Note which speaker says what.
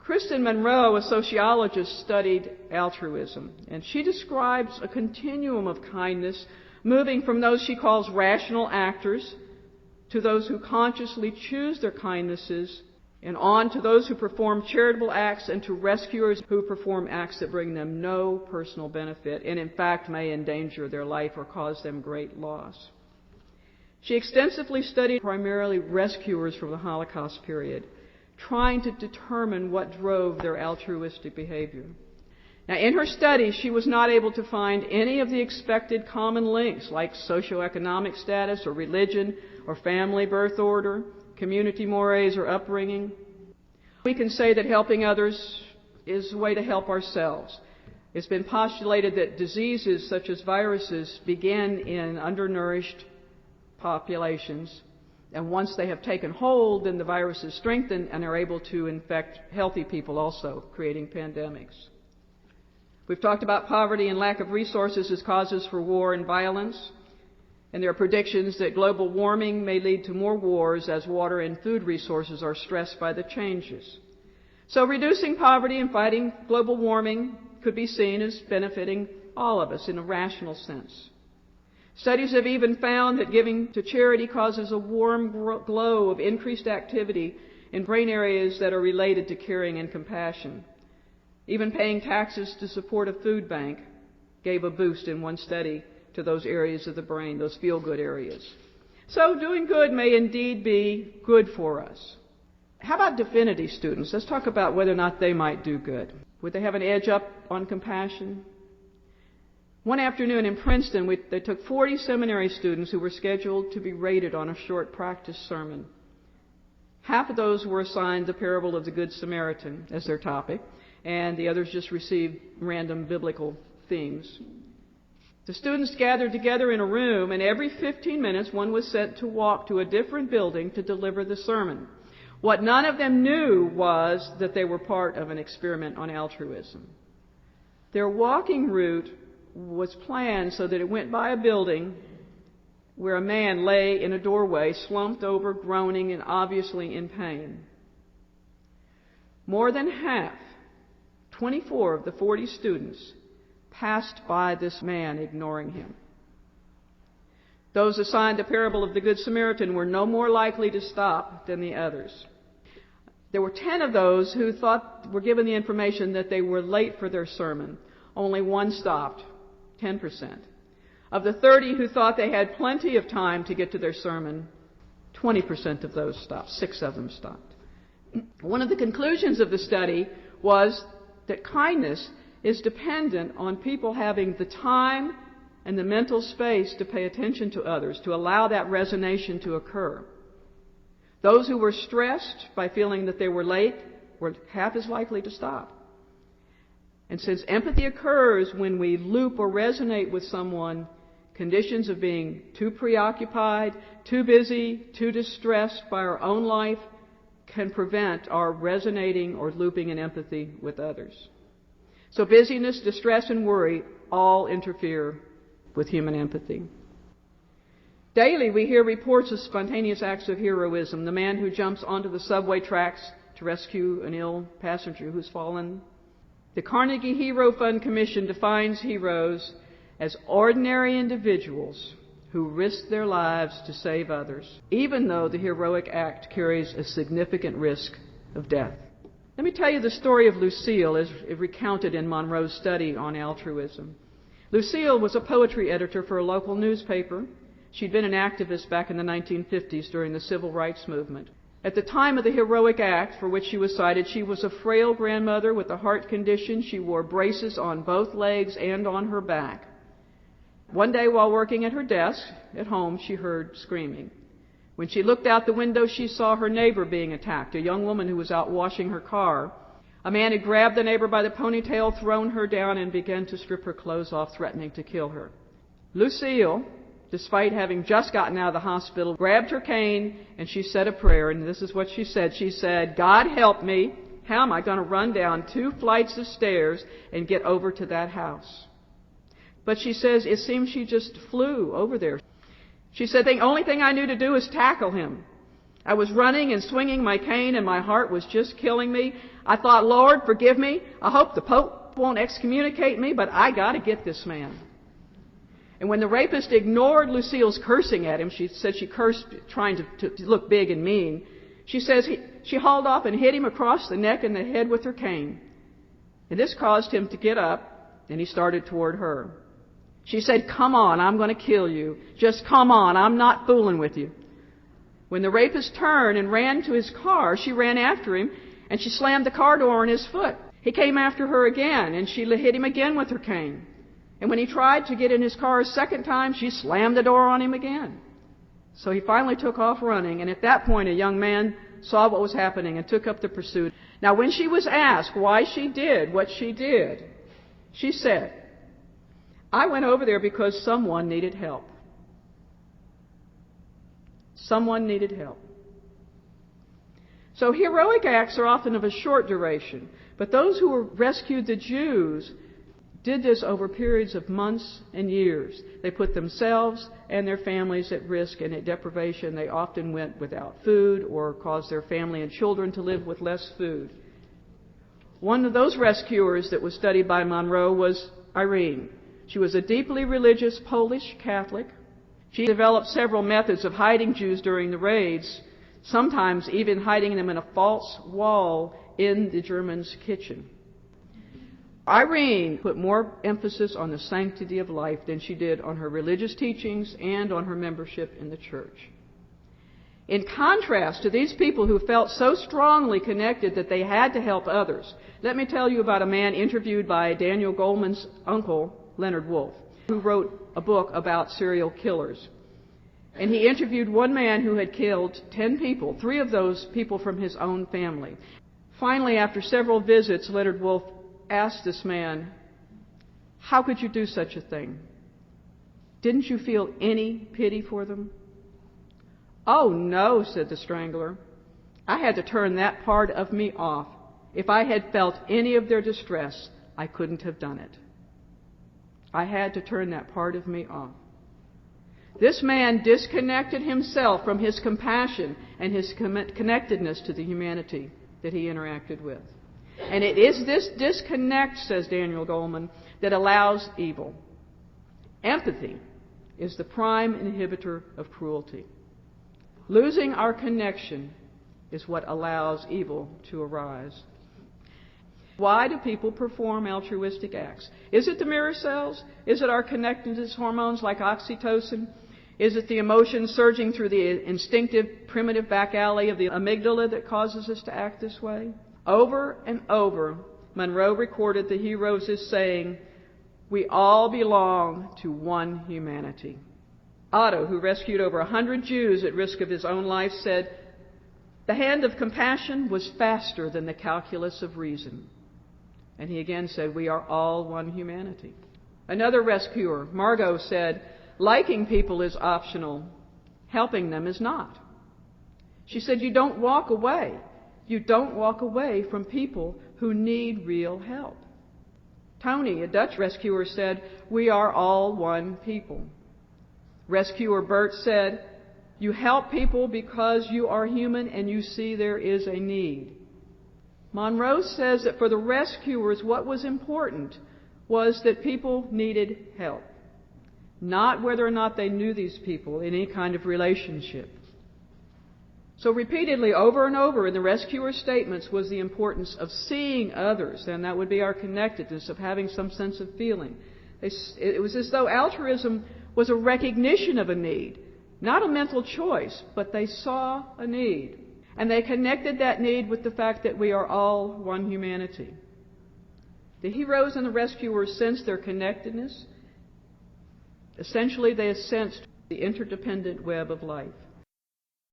Speaker 1: Kristen Monroe, a sociologist, studied altruism, and she describes a continuum of kindness moving from those she calls rational actors to those who consciously choose their kindnesses, and on to those who perform charitable acts, and to rescuers who perform acts that bring them no personal benefit and in fact may endanger their life or cause them great loss. She extensively studied primarily rescuers from the Holocaust period, trying to determine what drove their altruistic behavior. Now, in her study, she was not able to find any of the expected common links like socioeconomic status or religion or family birth order, community mores or upbringing. We can say that helping others is a way to help ourselves. It's been postulated that diseases such as viruses begin in undernourished populations, and once they have taken hold, then the viruses strengthen and are able to infect healthy people also, creating pandemics. We've talked about poverty and lack of resources as causes for war and violence, and there are predictions that global warming may lead to more wars as water and food resources are stressed by the changes. So reducing poverty and fighting global warming could be seen as benefiting all of us in a rational sense. Studies have even found that giving to charity causes a warm glow of increased activity in brain areas that are related to caring and compassion. Even paying taxes to support a food bank gave a boost in one study to those areas of the brain, those feel-good areas. So doing good may indeed be good for us. How about divinity students? Let's talk about whether or not they might do good. Would they have an edge up on compassion? One afternoon in Princeton, they took 40 seminary students who were scheduled to be rated on a short practice sermon. Half of those were assigned the parable of the Good Samaritan as their topic, and the others just received random biblical themes. The students gathered together in a room, and every 15 minutes one was sent to walk to a different building to deliver the sermon. What none of them knew was that they were part of an experiment on altruism. Their walking route was planned so that it went by a building where a man lay in a doorway, slumped over, groaning, and obviously in pain. More than half, 24 of the 40 students, passed by this man, ignoring him. Those assigned the parable of the Good Samaritan were no more likely to stop than the others. There were 10 of those who were given the information that they were late for their sermon. Only one stopped, 10%. Of the 30 who thought they had plenty of time to get to their sermon, 20% of those stopped. 6 of them stopped. One of the conclusions of the study was that kindness is dependent on people having the time and the mental space to pay attention to others, to allow that resonation to occur. Those who were stressed by feeling that they were late were half as likely to stop. And since empathy occurs when we loop or resonate with someone, conditions of being too preoccupied, too busy, too distressed by our own life can prevent our resonating or looping in empathy with others. So busyness, distress, and worry all interfere with human empathy. Daily we hear reports of spontaneous acts of heroism. The man who jumps onto the subway tracks to rescue an ill passenger who's fallen. The Carnegie Hero Fund Commission defines heroes as ordinary individuals who risk their lives to save others, even though the heroic act carries a significant risk of death. Let me tell you the story of Lucille as recounted in Monroe's study on altruism. Lucille was a poetry editor for a local newspaper. She'd been an activist back in the 1950s during the Civil Rights Movement. At the time of the heroic act for which she was cited, she was a frail grandmother with a heart condition. She wore braces on both legs and on her back. One day while working at her desk at home, she heard screaming. When she looked out the window, she saw her neighbor being attacked, a young woman who was out washing her car. A man had grabbed the neighbor by the ponytail, thrown her down, and began to strip her clothes off, threatening to kill her. Lucille, despite having just gotten out of the hospital, grabbed her cane and she said a prayer, and this is what she said. She said, "God help me. How am I going to run down 2 flights of stairs and get over to that house?" But she says, it seems she just flew over there. She said, the only thing I knew to do is tackle him. I was running and swinging my cane and my heart was just killing me. I thought, Lord, forgive me. I hope the Pope won't excommunicate me, but I got to get this man. And when the rapist ignored Lucille's cursing at him, she said she cursed trying to look big and mean. She says she hauled off and hit him across the neck and the head with her cane. And this caused him to get up, and he started toward her. She said, come on, I'm going to kill you. Just come on, I'm not fooling with you. When the rapist turned and ran to his car, she ran after him, and she slammed the car door on his foot. He came after her again, and she hit him again with her cane. And when he tried to get in his car a second time, she slammed the door on him again. So he finally took off running, and at that point a young man saw what was happening and took up the pursuit. Now when she was asked why she did what she did, she said, I went over there because someone needed help. Someone needed help. So heroic acts are often of a short duration, but those who rescued the Jews did this over periods of months and years. They put themselves and their families at risk and at deprivation. They often went without food or caused their family and children to live with less food. One of those rescuers that was studied by Monroe was Irene. She was a deeply religious Polish Catholic. She developed several methods of hiding Jews during the raids, sometimes even hiding them in a false wall in the Germans' kitchen. Irene put more emphasis on the sanctity of life than she did on her religious teachings and on her membership in the church. In contrast to these people who felt so strongly connected that they had to help others, let me tell you about a man interviewed by Daniel Goleman's uncle, Leonard Woolf, who wrote a book about serial killers. And he interviewed one man who had killed 10 people, 3 of those people from his own family. Finally, after several visits, Leonard Woolf asked this man, how could you do such a thing? Didn't you feel any pity for them? Oh, no, said the strangler. I had to turn that part of me off. If I had felt any of their distress, I couldn't have done it. I had to turn that part of me off. This man disconnected himself from his compassion and his connectedness to the humanity that he interacted with. And it is this disconnect, says Daniel Goleman, that allows evil. Empathy is the prime inhibitor of cruelty. Losing our connection is what allows evil to arise. Why do people perform altruistic acts? Is it the mirror cells? Is it our connectedness hormones like oxytocin? Is it the emotions surging through the instinctive, primitive back alley of the amygdala that causes us to act this way? Over and over, Monroe recorded the heroes as saying, we all belong to one humanity. Otto, who rescued over 100 Jews at risk of his own life, said, the hand of compassion was faster than the calculus of reason. And he again said, we are all one humanity. Another rescuer, Margot, said, liking people is optional. Helping them is not. She said, you don't walk away. You don't walk away from people who need real help. Tony, a Dutch rescuer, said, we are all one people. Rescuer Bert said, you help people because you are human and you see there is a need. Monroe says that for the rescuers, what was important was that people needed help, not whether or not they knew these people in any kind of relationship. So repeatedly, over and over in the rescuer's statements was the importance of seeing others, and that would be our connectedness, of having some sense of feeling. It was as though altruism was a recognition of a need, not a mental choice, but they saw a need. And they connected that need with the fact that we are all one humanity. The heroes and the rescuers sensed their connectedness. Essentially, they sensed the interdependent web of life.